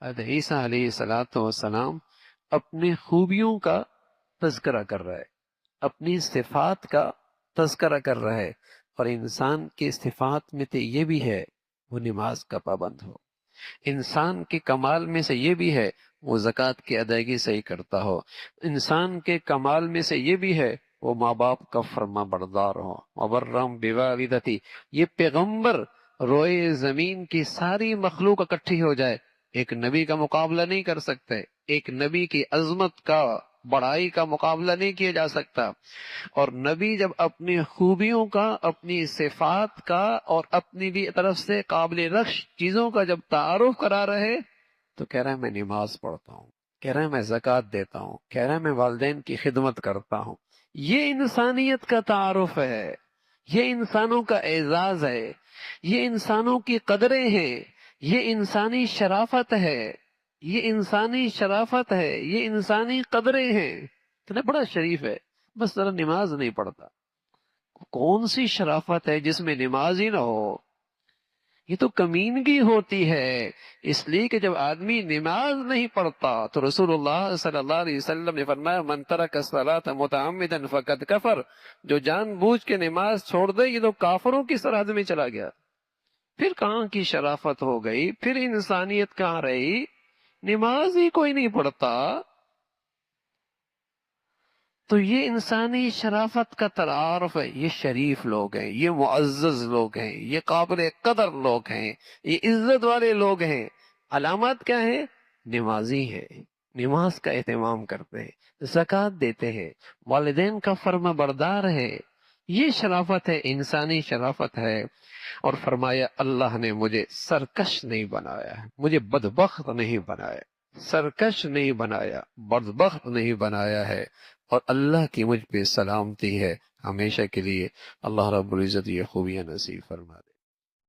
حضرت عیسیٰ علیہ الصلاۃ والسلام اپنی خوبیوں کا تذکرہ کر رہا ہے، اپنی صفات کا تذکرہ کر رہا ہے، اور انسان کی صفات میں تو یہ بھی ہے وہ نماز کا پابند ہو، انسان کے کمال میں سے یہ بھی ہے وہ زکوٰۃ کی ادائیگی صحیح کرتا ہو، انسان کے کمال میں سے یہ بھی ہے وہ ماں باپ کا فرما بردار ہو، وبرم بوالدتی۔ یہ پیغمبر روئے زمین کی ساری مخلوق اکٹھی ہو جائے، ایک نبی کا مقابلہ نہیں کر سکتے، ایک نبی کی عظمت کا بڑائی کا مقابلہ نہیں کیا جا سکتا۔ اور نبی جب اپنی خوبیوں کا، اپنی صفات کا اور اپنی بھی طرف سے قابل رخش چیزوں کا جب تعارف کرا رہے تو کہہ رہا ہے میں نماز پڑھتا ہوں، کہہ رہا ہے میں زکوٰۃ دیتا ہوں، کہہ رہا ہے میں والدین کی خدمت کرتا ہوں۔ یہ انسانیت کا تعارف ہے، یہ انسانوں کا اعزاز ہے، یہ انسانوں کی قدریں ہیں، یہ انسانی شرافت ہے، یہ انسانی شرافت ہے، یہ انسانی قدریں ہیں۔ کتنا بڑا شریف ہے، بس ذرا نماز نہیں پڑھتا۔ کون سی شرافت ہے جس میں نماز ہی نہ ہو؟ یہ تو کمینگی ہوتی ہے۔ اس لیے کہ جب آدمی نماز نہیں پڑھتا تو رسول اللہ صلی اللہ علیہ وسلم نے فرمایا من ترک الصلاۃ متعمدا فقد کفر، جو جان بوجھ کے نماز چھوڑ دے یہ تو کافروں کی سرحد میں چلا گیا۔ پھر کہاں کی شرافت ہو گئی، پھر انسانیت کہاں رہی؟ نماز ہی کوئی نہیں پڑھتا۔ تو یہ انسانی شرافت کا تعارف ہے، یہ شریف لوگ ہیں، یہ معزز لوگ ہیں، یہ قابل قدر لوگ ہیں، یہ عزت والے لوگ ہیں۔ علامات کیا ہیں؟ نمازی ہے، نماز کا اہتمام کرتے ہیں، زکوٰۃ دیتے ہیں، والدین کا فرما بردار ہے۔ یہ شرافت ہے، انسانی شرافت ہے۔ اور فرمایا اللہ نے مجھے سرکش نہیں بنایا، مجھے بدبخت نہیں بنایا، سرکش نہیں بنایا، بدبخت نہیں بنایا ہے۔ اور اللہ کی مجھ پہ سلامتی ہے ہمیشہ کے لیے۔ اللہ رب العزت یہ خوبیاں نصیب فرما دے۔